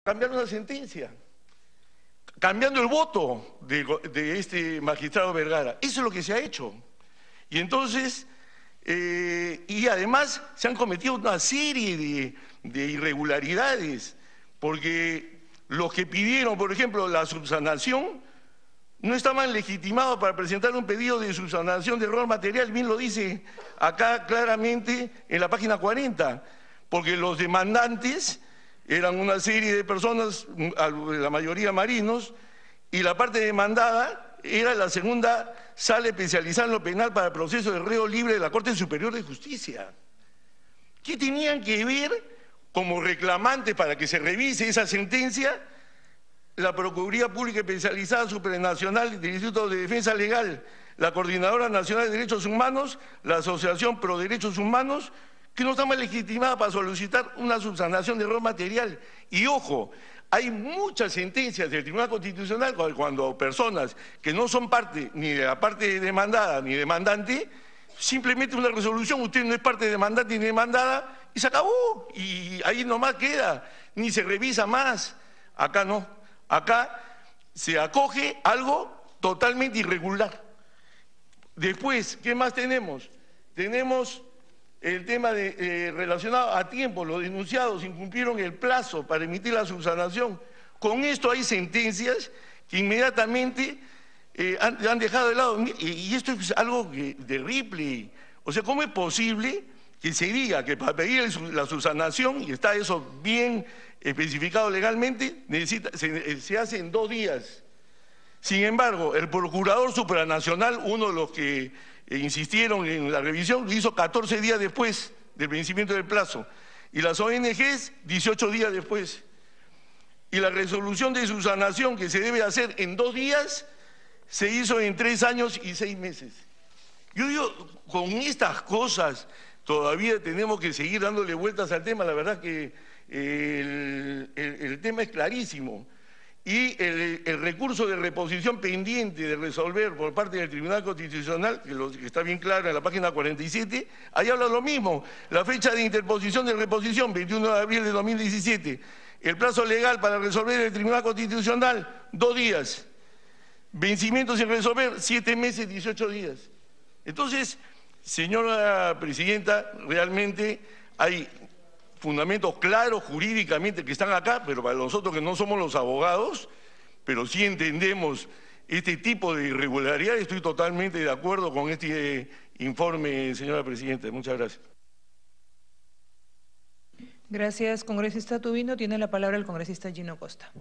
cambiar una sentencia, cambiando el voto de este magistrado Vergara. Eso es lo que se ha hecho. Y entonces, y además se han cometido una serie de irregularidades, porque los que pidieron, por ejemplo, la subsanación, no estaban legitimados para presentar un pedido de subsanación de error material, bien lo dice acá claramente en la página 40, porque los demandantes eran una serie de personas, la mayoría marinos, y la parte demandada era la segunda sala especializada en lo penal para el proceso de reo libre de la Corte Superior de Justicia. ¿Qué tenían que ver como reclamantes para que se revise esa sentencia? La Procuraduría Pública Especializada Supranacional del Instituto de Defensa Legal, la Coordinadora Nacional de Derechos Humanos, la Asociación Pro Derechos Humanos, que no estaban legitimadas para solicitar una subsanación de error material. Y ojo, hay muchas sentencias del Tribunal Constitucional cuando personas que no son parte ni de la parte demandada ni demandante, simplemente una resolución, usted no es parte demandante ni demandada, y se acabó, y ahí nomás queda, ni se revisa más. Acá no. Acá se acoge algo totalmente irregular. Después, ¿qué más tenemos? Tenemos el tema relacionado a tiempo. Los denunciados incumplieron el plazo para emitir la subsanación. Con esto hay sentencias que inmediatamente han dejado de lado. Y esto es algo terrible. O sea, ¿cómo es posible que se diga que para pedir la subsanación, y está eso bien especificado legalmente, se hace en 2 días? Sin embargo, el procurador supranacional, uno de los que insistieron en la revisión, lo hizo 14 días después del vencimiento del plazo, y las ONGs 18 días después. Y la resolución de subsanación, que se debe hacer en 2 días, se hizo en 3 años y 6 meses. Yo digo, con estas cosas todavía tenemos que seguir dándole vueltas al tema. La verdad que el tema es clarísimo. Y el recurso de reposición pendiente de resolver por parte del Tribunal Constitucional, que está bien claro en la página 47, ahí habla lo mismo. La fecha de interposición de reposición, 21 de abril de 2017. El plazo legal para resolver el Tribunal Constitucional, 2 días. Vencimiento sin resolver, 7 meses, 18 días. Entonces, señora Presidenta, realmente hay fundamentos claros jurídicamente que están acá, pero para nosotros que no somos los abogados, pero sí entendemos este tipo de irregularidades, estoy totalmente de acuerdo con este informe, señora Presidenta. Muchas gracias. Gracias, congresista Tubino. Tiene la palabra el congresista Gino Costa.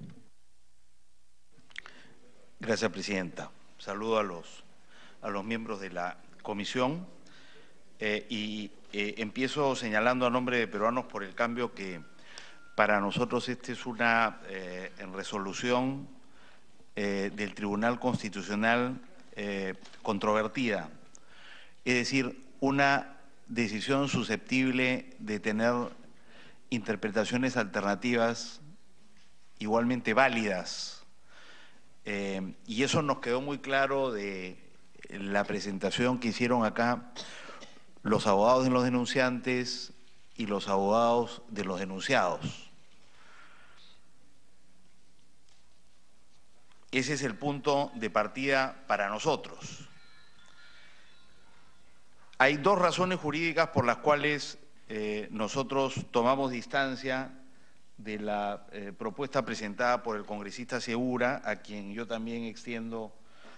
Gracias, Presidenta. Saludo a los miembros de la comisión empiezo señalando a nombre de Peruanos por el Cambio que para nosotros esta es una resolución del Tribunal Constitucional controvertida, es decir, una decisión susceptible de tener interpretaciones alternativas igualmente válidas. Y eso nos quedó muy claro de la presentación que hicieron acá los abogados de los denunciantes y los abogados de los denunciados. Ese es el punto de partida para nosotros. Hay 2 razones jurídicas por las cuales nosotros tomamos distancia de la propuesta presentada por el congresista Segura, a quien yo también extiendo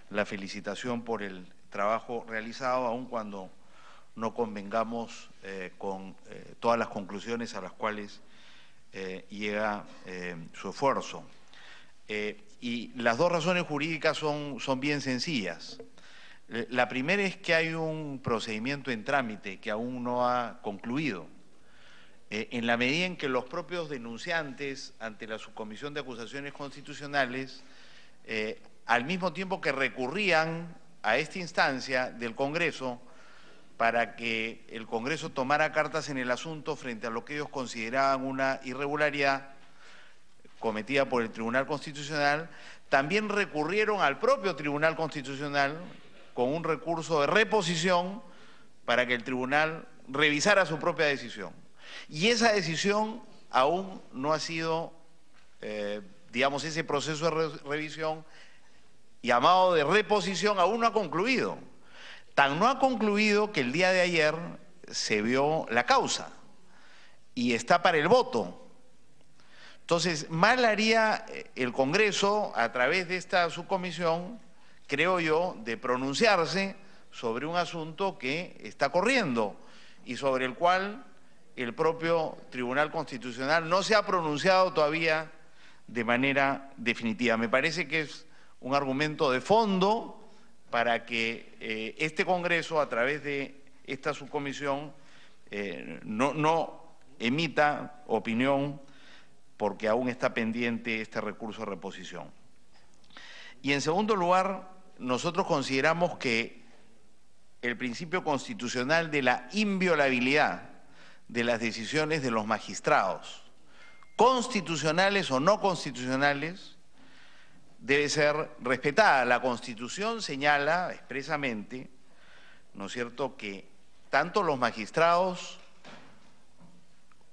la felicitación por el trabajo realizado, aun cuando no convengamos con todas las conclusiones a las cuales llega su esfuerzo. Y las 2 razones jurídicas son bien sencillas. La primera es que hay un procedimiento en trámite que aún no ha concluido. En la medida en que los propios denunciantes ante la Subcomisión de Acusaciones Constitucionales, al mismo tiempo que recurrían a esta instancia del Congreso para que el Congreso tomara cartas en el asunto frente a lo que ellos consideraban una irregularidad cometida por el Tribunal Constitucional, también recurrieron al propio Tribunal Constitucional con un recurso de reposición para que el Tribunal revisara su propia decisión. Y esa decisión aún no ha sido digamos, ese proceso de revisión llamado de reposición aún no ha concluido. Tan no ha concluido que el día de ayer se vio la causa y está para el voto. Entonces, mal haría el Congreso, a través de esta subcomisión, creo yo, de pronunciarse sobre un asunto que está corriendo y sobre el cual el propio Tribunal Constitucional no se ha pronunciado todavía de manera definitiva. Me parece que es un argumento de fondo para que este Congreso, a través de esta subcomisión, no emita opinión, porque aún está pendiente este recurso de reposición. Y en segundo lugar, nosotros consideramos que el principio constitucional de la inviolabilidad de las decisiones de los magistrados, constitucionales o no constitucionales, debe ser respetada. La Constitución señala expresamente, ¿no es cierto?, que tanto los magistrados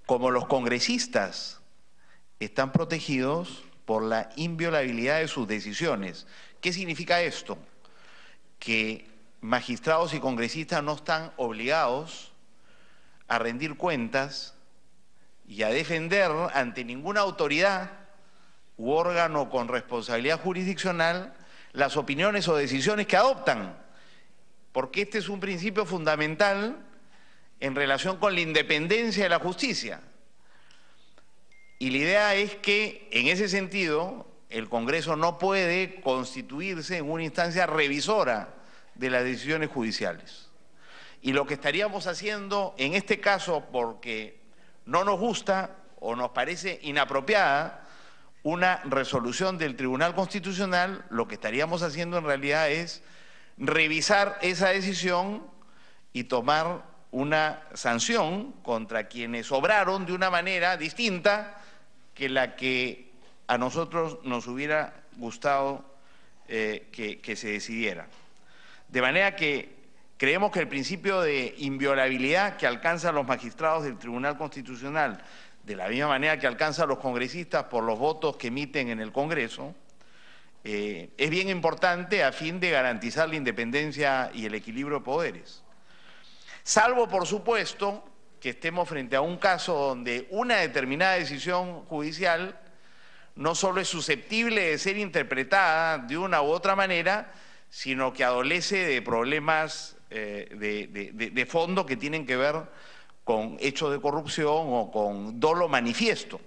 como los congresistas están protegidos por la inviolabilidad de sus decisiones. ¿Qué significa esto? Que magistrados y congresistas no están obligados a rendir cuentas y a defender ante ninguna autoridad u órgano con responsabilidad jurisdiccional las opiniones o decisiones que adoptan, porque este es un principio fundamental en relación con la independencia de la justicia. Y la idea es que, en ese sentido, el Congreso no puede constituirse en una instancia revisora de las decisiones judiciales. Y lo que estaríamos haciendo en este caso, porque no nos gusta o nos parece inapropiada una resolución del Tribunal Constitucional, lo que estaríamos haciendo en realidad es revisar esa decisión y tomar una sanción contra quienes obraron de una manera distinta que la que a nosotros nos hubiera gustado que se decidiera. De manera que creemos que el principio de inviolabilidad que alcanzan los magistrados del Tribunal Constitucional, de la misma manera que alcanzan los congresistas por los votos que emiten en el Congreso, es bien importante a fin de garantizar la independencia y el equilibrio de poderes. Salvo, por supuesto, que estemos frente a un caso donde una determinada decisión judicial no solo es susceptible de ser interpretada de una u otra manera, sino que adolece de problemas de fondo que tienen que ver con hechos de corrupción o con dolo manifiesto.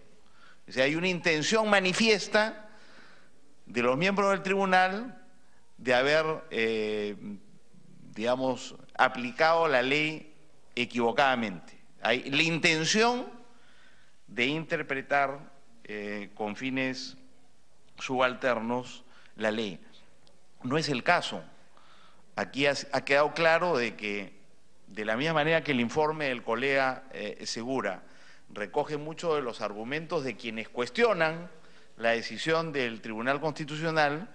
O sea, hay una intención manifiesta de los miembros del tribunal de haber, digamos, aplicado la ley equivocadamente. Hay la intención de interpretar con fines subalternos la ley. No es el caso. Aquí ha quedado claro de que, de la misma manera que el informe del colega Segura recoge muchos de los argumentos de quienes cuestionan la decisión del Tribunal Constitucional,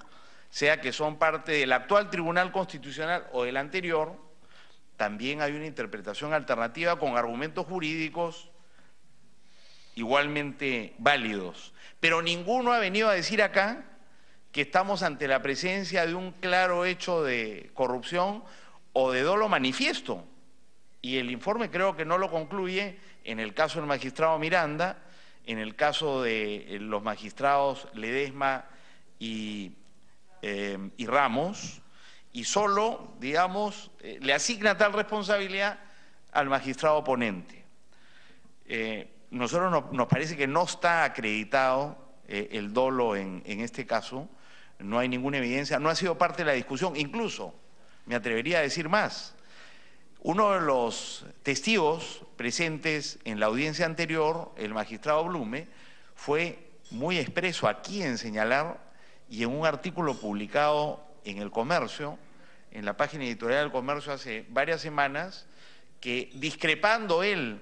sea que son parte del actual Tribunal Constitucional o del anterior, también hay una interpretación alternativa con argumentos jurídicos igualmente válidos. Pero ninguno ha venido a decir acá que estamos ante la presencia de un claro hecho de corrupción o de dolo manifiesto. Y el informe creo que no lo concluye en el caso del magistrado Miranda, en el caso de los magistrados Ledesma y Ramos, y solo, digamos, le asigna tal responsabilidad al magistrado oponente. Nosotros nos parece que no está acreditado el dolo en este caso, no hay ninguna evidencia, no ha sido parte de la discusión, incluso me atrevería a decir más. Uno de los testigos presentes en la audiencia anterior, el magistrado Blume, fue muy expreso aquí en señalar, y en un artículo publicado en El Comercio, en la página editorial del Comercio hace varias semanas, que discrepando él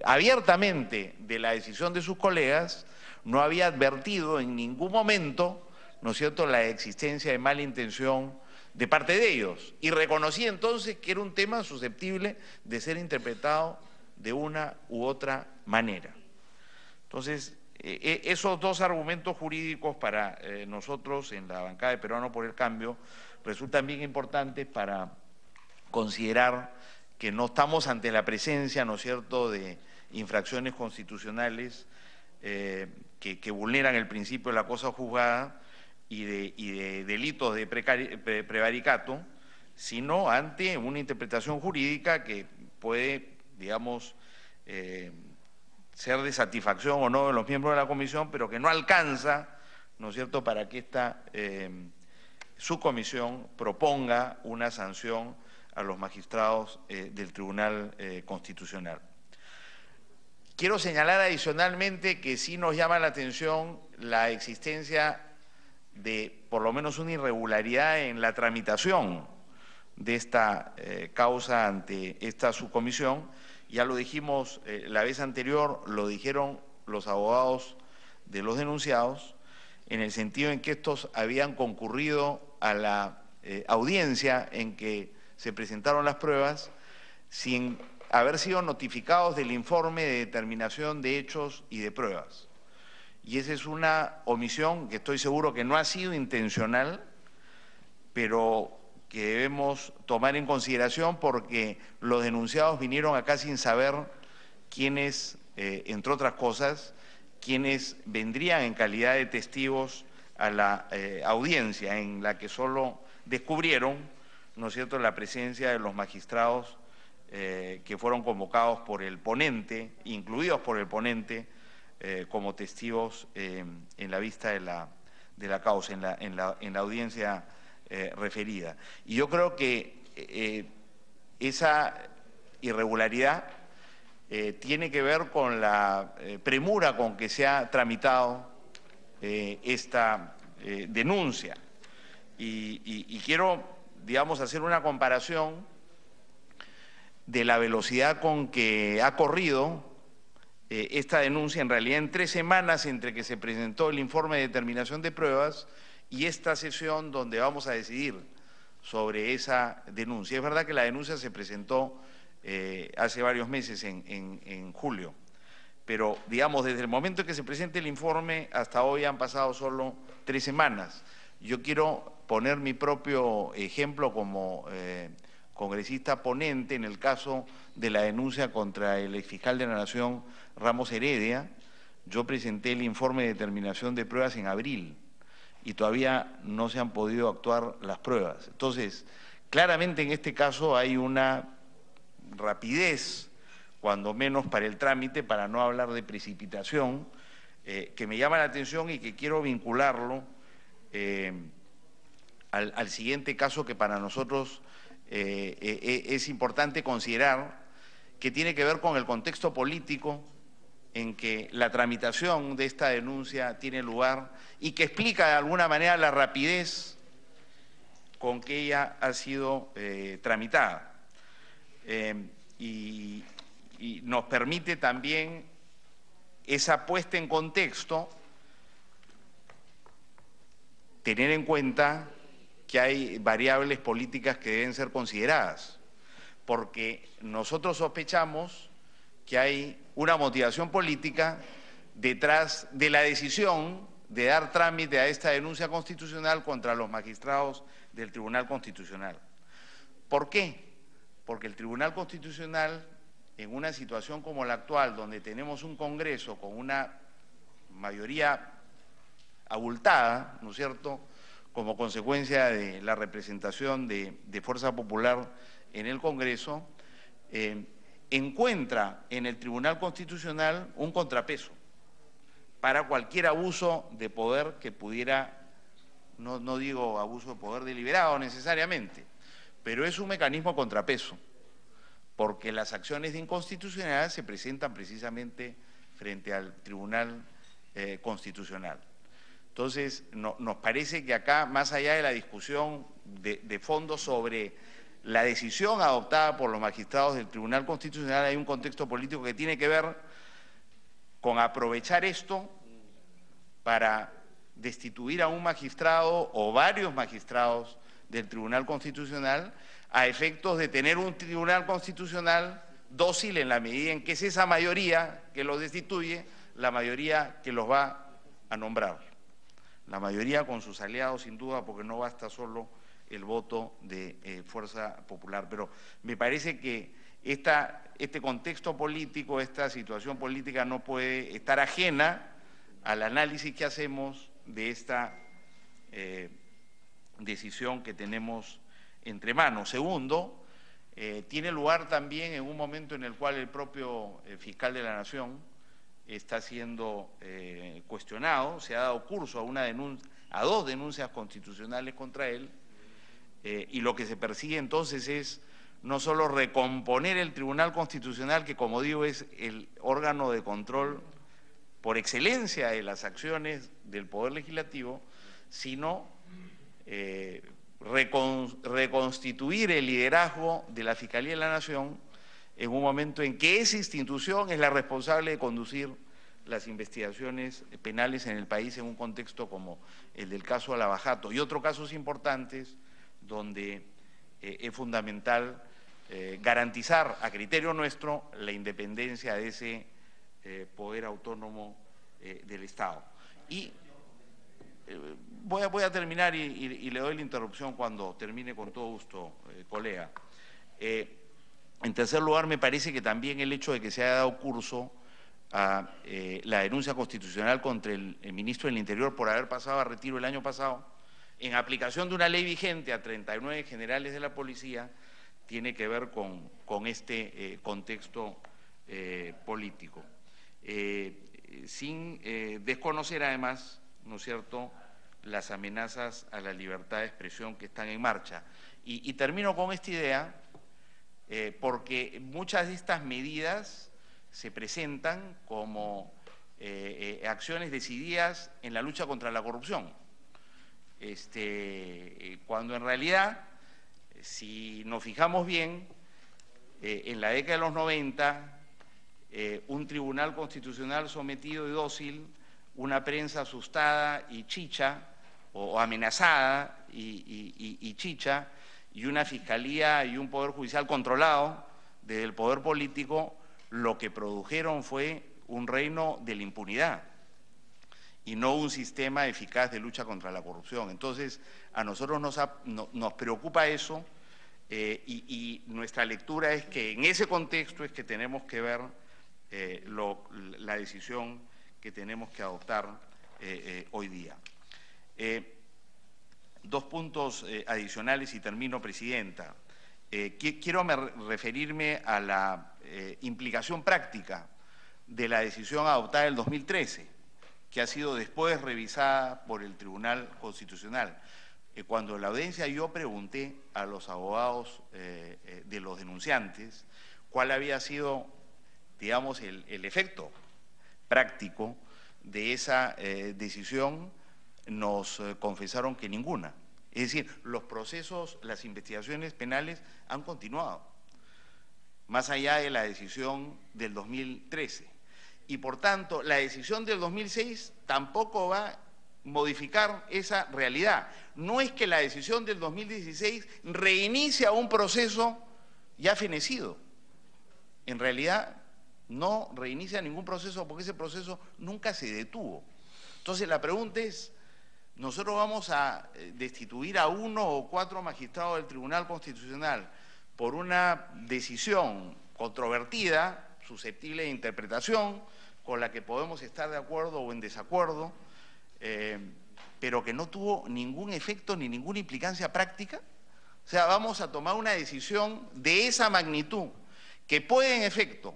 abiertamente de la decisión de sus colegas, no había advertido en ningún momento, ¿no es cierto?, la existencia de mala intención de parte de ellos, y reconocí entonces que era un tema susceptible de ser interpretado de una u otra manera. Entonces, esos dos argumentos jurídicos para nosotros en la bancada de Peruano por el Cambio resultan bien importantes para considerar que no estamos ante la presencia, ¿no es cierto?, de infracciones constitucionales que vulneran el principio de la cosa juzgada y de delitos de prevaricato, sino ante una interpretación jurídica que puede, digamos, ser de satisfacción o no de los miembros de la comisión, pero que no alcanza, ¿no es cierto?, para que esta subcomisión proponga una sanción a los magistrados del Tribunal Constitucional. Quiero señalar adicionalmente que sí nos llama la atención la existencia de por lo menos una irregularidad en la tramitación de esta causa ante esta subcomisión. Ya lo dijimos la vez anterior, lo dijeron los abogados de los denunciados, en el sentido en que estos habían concurrido a la audiencia en que se presentaron las pruebas sin haber sido notificados del informe de determinación de hechos y de pruebas. Y esa es una omisión que estoy seguro que no ha sido intencional, pero que debemos tomar en consideración porque los denunciados vinieron acá sin saber quiénes, entre otras cosas, quiénes vendrían en calidad de testigos a la audiencia, en la que solo descubrieron, ¿no es cierto?, la presencia de los magistrados que fueron convocados por el ponente, incluidos por el ponente, como testigos en la vista de la causa, en la audiencia referida. Y yo creo que esa irregularidad tiene que ver con la premura con que se ha tramitado esta denuncia. Y quiero, digamos, hacer una comparación de la velocidad con que ha corrido esta denuncia, en realidad en 3 semanas entre que se presentó el informe de determinación de pruebas y esta sesión donde vamos a decidir sobre esa denuncia. Es verdad que la denuncia se presentó hace varios meses, en julio, pero digamos desde el momento en que se presente el informe hasta hoy han pasado solo 3 semanas. Yo quiero poner mi propio ejemplo como congresista ponente en el caso de la denuncia contra el exfiscal de la Nación, Ramos Heredia. Yo presenté el informe de determinación de pruebas en abril y todavía no se han podido actuar las pruebas. Entonces, claramente en este caso hay una rapidez, cuando menos para el trámite, para no hablar de precipitación, que me llama la atención y que quiero vincularlo al siguiente caso que para nosotros es importante considerar, que tiene que ver con el contexto político en que la tramitación de esta denuncia tiene lugar y que explica de alguna manera la rapidez con que ella ha sido tramitada. Y nos permite también esa puesta en contexto tener en cuenta que hay variables políticas que deben ser consideradas, porque nosotros sospechamos que hay una motivación política detrás de la decisión de dar trámite a esta denuncia constitucional contra los magistrados del Tribunal Constitucional. ¿Por qué? Porque el Tribunal Constitucional, en una situación como la actual, donde tenemos un Congreso con una mayoría abultada, ¿no es cierto?, como consecuencia de la representación de Fuerza Popular en el Congreso, encuentra en el Tribunal Constitucional un contrapeso para cualquier abuso de poder que pudiera, no digo abuso de poder deliberado necesariamente, pero es un mecanismo contrapeso, porque las acciones de inconstitucionalidad se presentan precisamente frente al Tribunal Constitucional. Entonces, nos parece que acá, más allá de la discusión de fondo sobre la decisión adoptada por los magistrados del Tribunal Constitucional, hay un contexto político que tiene que ver con aprovechar esto para destituir a un magistrado o varios magistrados del Tribunal Constitucional a efectos de tener un Tribunal Constitucional dócil en la medida en que es esa mayoría que lo destituye la mayoría que los va a nombrar. La mayoría con sus aliados, sin duda, porque no basta solo el voto de Fuerza Popular. Pero me parece que este contexto político, esta situación política no puede estar ajena al análisis que hacemos de esta decisión que tenemos entre manos. Segundo, tiene lugar también en un momento en el cual el propio fiscal de la Nación está siendo cuestionado, se ha dado curso a dos denuncias constitucionales contra él, y lo que se persigue entonces es no solo recomponer el Tribunal Constitucional, que como digo es el órgano de control por excelencia de las acciones del Poder Legislativo, sino reconstituir el liderazgo de la Fiscalía de la Nación en un momento en que esa institución es la responsable de conducir las investigaciones penales en el país en un contexto como el del caso Lavajato y otros casos importantes donde es fundamental garantizar a criterio nuestro la independencia de ese poder autónomo del Estado. Y voy a terminar y le doy la interrupción cuando termine con todo gusto, colega. En tercer lugar, me parece que también el hecho de que se haya dado curso a la denuncia constitucional contra el ministro del Interior por haber pasado a retiro el año pasado, en aplicación de una ley vigente a 39 generales de la policía, tiene que ver con este contexto político. Sin desconocer además, ¿no es cierto?, las amenazas a la libertad de expresión que están en marcha. Y termino con esta idea, porque muchas de estas medidas se presentan como acciones decididas en la lucha contra la corrupción, cuando en realidad, si nos fijamos bien, en la década de los 90, un tribunal constitucional sometido y dócil, una prensa asustada y chicha, o amenazada y chicha, y una fiscalía y un poder judicial controlado desde el poder político, lo que produjeron fue un reino de la impunidad y no un sistema eficaz de lucha contra la corrupción. Entonces, a nosotros nos preocupa eso y nuestra lectura es que en ese contexto es que tenemos que ver la decisión que tenemos que adoptar hoy día. Dos puntos adicionales y termino, Presidenta. Quiero referirme a la implicación práctica de la decisión adoptada en el 2013, que ha sido después revisada por el Tribunal Constitucional. Cuando en la audiencia yo pregunté a los abogados de los denunciantes cuál había sido, digamos, el efecto práctico de esa decisión, nos confesaron que ninguna. Es decir, los procesos, las investigaciones penales han continuado, más allá de la decisión del 2013. Y por tanto, la decisión del 2006 tampoco va a modificar esa realidad. No es que la decisión del 2016 reinicia un proceso ya fenecido. En realidad, no reinicia ningún proceso porque ese proceso nunca se detuvo. Entonces, la pregunta es, ¿nosotros vamos a destituir a 1 o 4 magistrados del Tribunal Constitucional por una decisión controvertida, susceptible de interpretación, con la que podemos estar de acuerdo o en desacuerdo, pero que no tuvo ningún efecto ni ninguna implicancia práctica? O sea, vamos a tomar una decisión de esa magnitud que puede en efecto,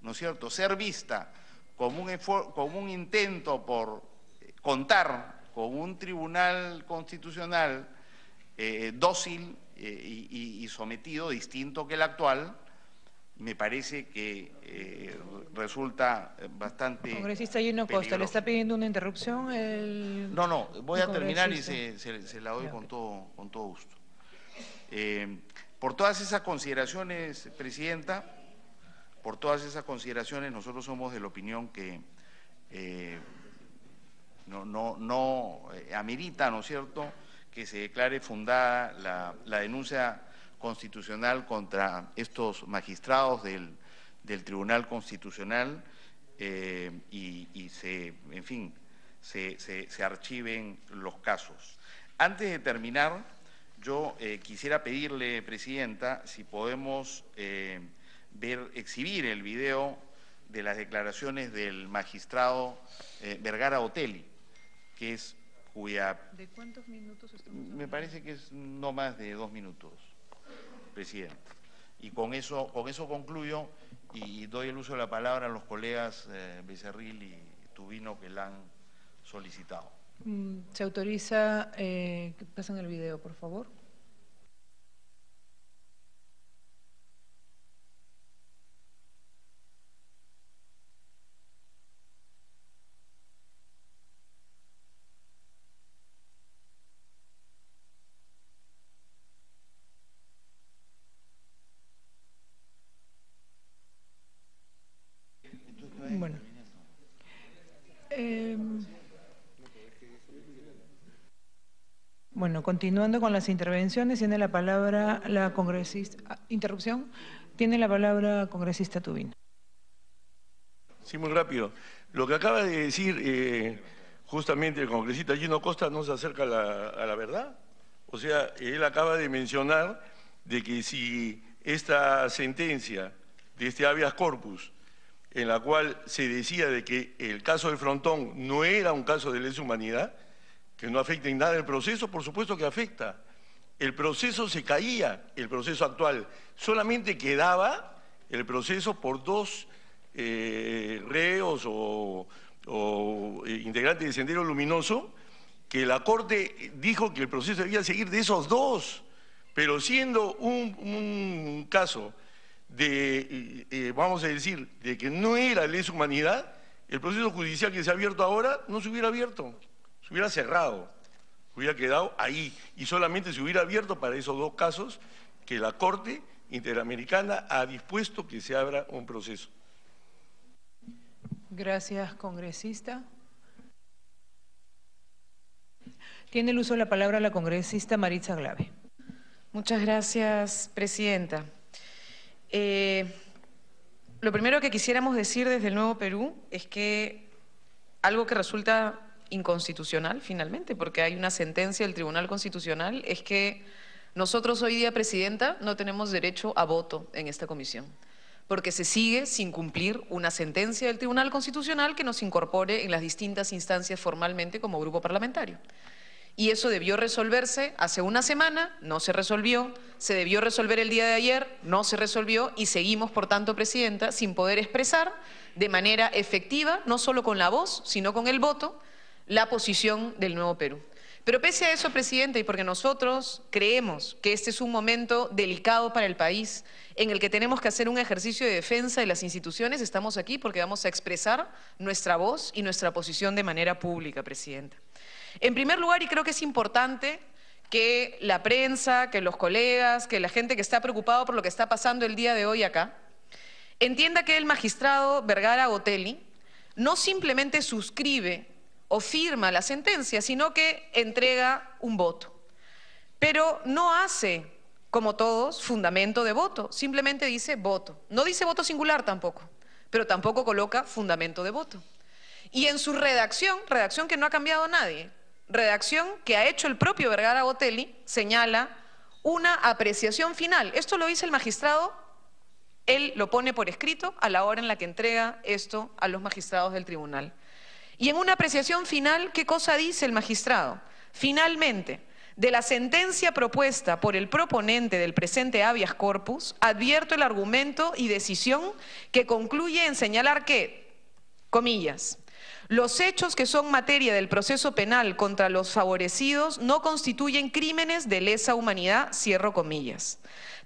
¿no es cierto?, ser vista como un intento por contar con un tribunal constitucional dócil y sometido, distinto que el actual. Me parece que resulta bastante Congresista Gino Costa, peligroso. ¿le está pidiendo una interrupción? No, voy a terminar y congresista. se la doy con todo gusto. Por todas esas consideraciones, Presidenta, por todas esas consideraciones, nosotros somos de la opinión que no amerita, ¿no es cierto?, que se declare fundada la denuncia constitucional contra estos magistrados del Tribunal Constitucional, y en fin, se archiven los casos. Antes de terminar, yo quisiera pedirle, Presidenta, si podemos exhibir el video de las declaraciones del magistrado Vergara Otelli, que es cuya... ¿De cuántos minutos estamos hablando? Me parece que es no más de 2 minutos, Presidente. Y con eso concluyo y doy el uso de la palabra a los colegas Becerril y Tubino que la han solicitado. Se autoriza que pasen el video, por favor. Bueno. Bueno, continuando con las intervenciones, tiene la palabra la congresista. Interrupción. Tiene la palabra congresista Tubino. Sí, muy rápido. Lo que acaba de decir justamente el congresista Gino Costa no se acerca a la verdad. O sea, él acaba de mencionar de que si esta sentencia de este habeas corpus, en la cual se decía de que el caso del Frontón no era un caso de lesa humanidad, que no afecta en nada el proceso, por supuesto que afecta. El proceso se caía, el proceso actual. Solamente quedaba el proceso por 2 reos o integrantes de Sendero Luminoso, que la Corte dijo que el proceso debía seguir de esos 2, pero siendo un caso de, vamos a decir, de que no era lesa humanidad, el proceso judicial que se ha abierto ahora no se hubiera abierto, se hubiera cerrado, hubiera quedado ahí y solamente se hubiera abierto para esos 2 casos que la Corte Interamericana ha dispuesto que se abra un proceso. Gracias, congresista. Tiene el uso de la palabra la congresista Maritza Glave. Muchas gracias, Presidenta. Lo primero que quisiéramos decir desde el Nuevo Perú es que algo que resulta inconstitucional finalmente, porque hay una sentencia del Tribunal Constitucional, es que nosotros hoy día, Presidenta, no tenemos derecho a voto en esta comisión, porque se sigue sin cumplir una sentencia del Tribunal Constitucional que nos incorpore en las distintas instancias formalmente como grupo parlamentario. Y eso debió resolverse hace una semana, no se resolvió, se debió resolver el día de ayer, no se resolvió y seguimos, por tanto, Presidenta, sin poder expresar de manera efectiva, no solo con la voz, sino con el voto, la posición del Nuevo Perú. Pero pese a eso, Presidenta, y porque nosotros creemos que este es un momento delicado para el país, en el que tenemos que hacer un ejercicio de defensa de las instituciones, estamos aquí porque vamos a expresar nuestra voz y nuestra posición de manera pública, Presidenta. En primer lugar, y creo que es importante que la prensa, que los colegas, que la gente que está preocupado por lo que está pasando el día de hoy acá, entienda que el magistrado Vergara Otelli no simplemente suscribe o firma la sentencia, sino que entrega un voto. Pero no hace, como todos, fundamento de voto, simplemente dice voto. No dice voto singular tampoco, pero tampoco coloca fundamento de voto. Y en su redacción que no ha cambiado nadie, redacción que ha hecho el propio Vergara Otelli, señala una apreciación final. Esto lo dice el magistrado, él lo pone por escrito a la hora en la que entrega esto a los magistrados del tribunal. Y en una apreciación final, ¿qué cosa dice el magistrado? Finalmente, de la sentencia propuesta por el proponente del presente habeas corpus, advierto el argumento y decisión que concluye en señalar que, comillas, los hechos que son materia del proceso penal contra los favorecidos no constituyen crímenes de lesa humanidad, cierro comillas.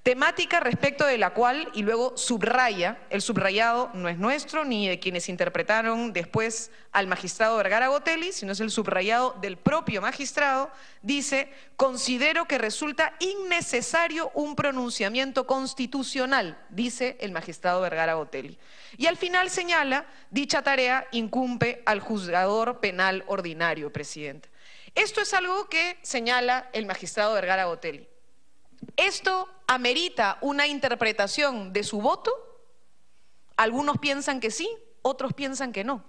Temática respecto de la cual, y luego subraya, el subrayado no es nuestro ni de quienes interpretaron después al magistrado Vergara Otelli, sino es el subrayado del propio magistrado, dice, considero que resulta innecesario un pronunciamiento constitucional, dice el magistrado Vergara Otelli. Y al final señala, dicha tarea incumbe al juzgador penal ordinario, Presidenta. Esto es algo que señala el magistrado Vergara Otelli. ¿Esto amerita una interpretación de su voto? Algunos piensan que sí, otros piensan que no.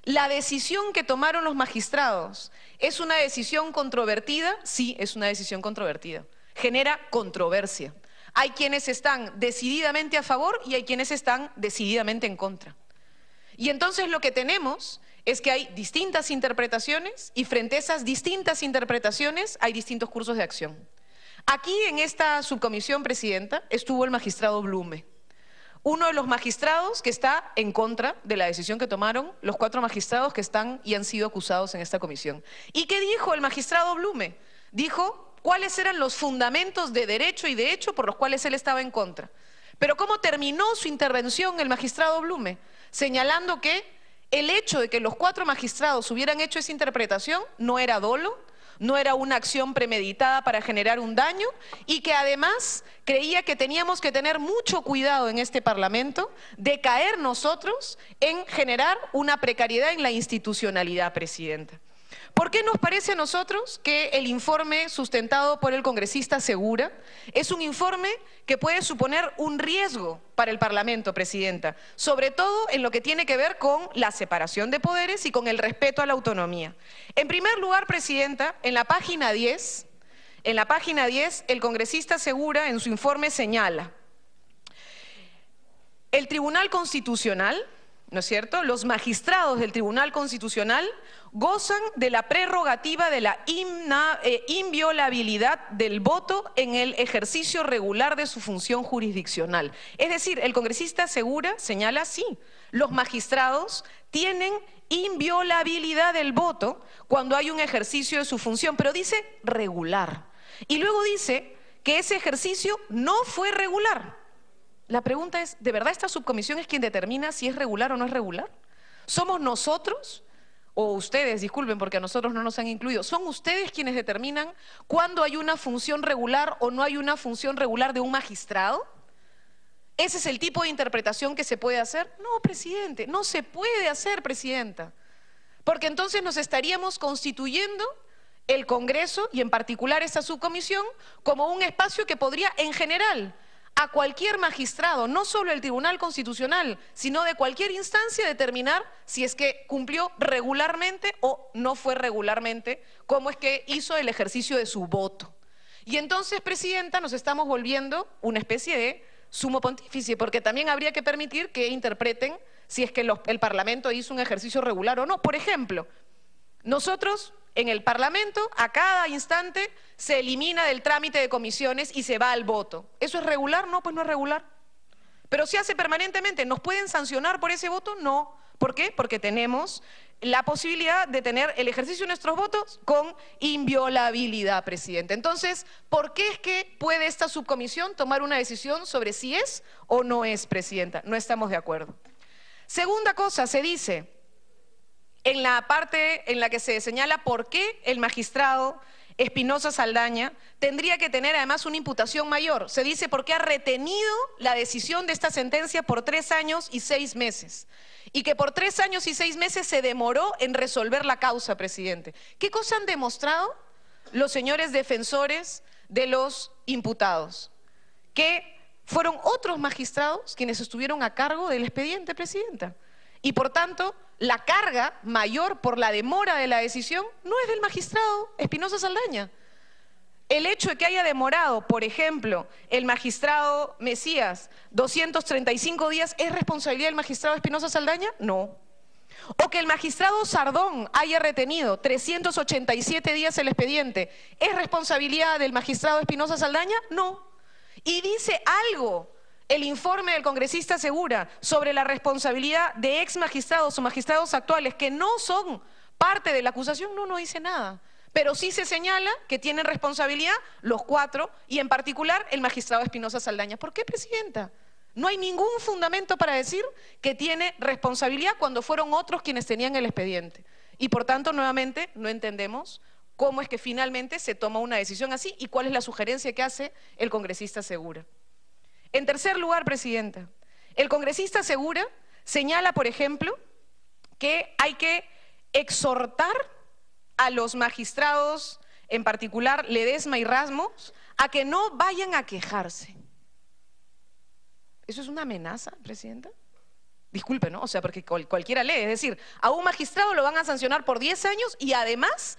La decisión que tomaron los magistrados, ¿es una decisión controvertida? Sí, es una decisión controvertida. Genera controversia. Hay quienes están decididamente a favor y hay quienes están decididamente en contra. Y entonces lo que tenemos es que hay distintas interpretaciones y frente a esas distintas interpretaciones hay distintos cursos de acción. Aquí en esta subcomisión, presidenta, estuvo el magistrado Blume, uno de los magistrados que está en contra de la decisión que tomaron los 4 magistrados que están y han sido acusados en esta comisión. ¿Y qué dijo el magistrado Blume? Dijo cuáles eran los fundamentos de derecho y de hecho por los cuales él estaba en contra. Pero ¿cómo terminó su intervención el magistrado Blume? Señalando que el hecho de que los 4 magistrados hubieran hecho esa interpretación no era dolo, no era una acción premeditada para generar un daño y que además creía que teníamos que tener mucho cuidado en este Parlamento de caer nosotros en generar una precariedad en la institucionalidad, presidenta. ¿Por qué nos parece a nosotros que el informe sustentado por el congresista Segura es un informe que puede suponer un riesgo para el Parlamento, presidenta? Sobre todo en lo que tiene que ver con la separación de poderes y con el respeto a la autonomía. En primer lugar, presidenta, en la página 10, el congresista Segura en su informe señala: el Tribunal Constitucional, ¿no es cierto?, los magistrados del Tribunal Constitucional gozan de la prerrogativa de la inviolabilidad del voto en el ejercicio regular de su función jurisdiccional. Es decir, el congresista Segura señala, sí, los magistrados tienen inviolabilidad del voto cuando hay un ejercicio de su función, pero dice regular. Y luego dice que ese ejercicio no fue regular. La pregunta es, ¿de verdad esta subcomisión es quien determina si es regular o no es regular? ¿Somos nosotros? O ustedes, disculpen porque a nosotros no nos han incluido, ¿son ustedes quienes determinan cuándo hay una función regular o no hay una función regular de un magistrado? ¿Ese es el tipo de interpretación que se puede hacer? No, presidente, no se puede hacer, presidenta, porque entonces nos estaríamos constituyendo el Congreso y en particular esta subcomisión como un espacio que podría en general a cualquier magistrado, no solo el Tribunal Constitucional, sino de cualquier instancia, determinar si es que cumplió regularmente o no fue regularmente, cómo es que hizo el ejercicio de su voto. Y entonces, presidenta, nos estamos volviendo una especie de sumo pontífice, porque también habría que permitir que interpreten si es que el Parlamento hizo un ejercicio regular o no. Por ejemplo, nosotros en el Parlamento a cada instante se elimina del trámite de comisiones y se va al voto. ¿Eso es regular? No, pues no es regular. Pero se hace permanentemente. ¿Nos pueden sancionar por ese voto? No. ¿Por qué? Porque tenemos la posibilidad de tener el ejercicio de nuestros votos con inviolabilidad, presidente. Entonces, ¿por qué es que puede esta subcomisión tomar una decisión sobre si es o no es, presidenta? No estamos de acuerdo. Segunda cosa, se dice en la parte en la que se señala por qué el magistrado Espinosa Saldaña tendría que tener además una imputación mayor. Se dice porque ha retenido la decisión de esta sentencia por 3 años y 6 meses. Y que por 3 años y 6 meses se demoró en resolver la causa, presidente. ¿Qué cosa han demostrado los señores defensores de los imputados? Que fueron otros magistrados quienes estuvieron a cargo del expediente, presidenta. Y por tanto, la carga mayor por la demora de la decisión no es del magistrado Espinosa Saldaña. El hecho de que haya demorado, por ejemplo, el magistrado Mesías 235 días, ¿es responsabilidad del magistrado Espinosa Saldaña? No. O que el magistrado Sardón haya retenido 387 días el expediente, ¿es responsabilidad del magistrado Espinosa Saldaña? No. Y dice algo el informe del congresista Segura sobre la responsabilidad de ex magistrados o magistrados actuales que no son parte de la acusación, no dice nada. Pero sí se señala que tienen responsabilidad los 4 y en particular el magistrado Espinosa Saldaña. ¿Por qué, presidenta? No hay ningún fundamento para decir que tiene responsabilidad cuando fueron otros quienes tenían el expediente. Y por tanto, nuevamente, no entendemos cómo es que finalmente se toma una decisión así y cuál es la sugerencia que hace el congresista Segura. En tercer lugar, presidenta, el congresista Segura señala, por ejemplo, que hay que exhortar a los magistrados, en particular Ledesma y Ramos, a que no vayan a quejarse. ¿Eso es una amenaza, presidenta? Disculpe, ¿no? O sea, porque cualquiera lee. Es decir, a un magistrado lo van a sancionar por 10 años y además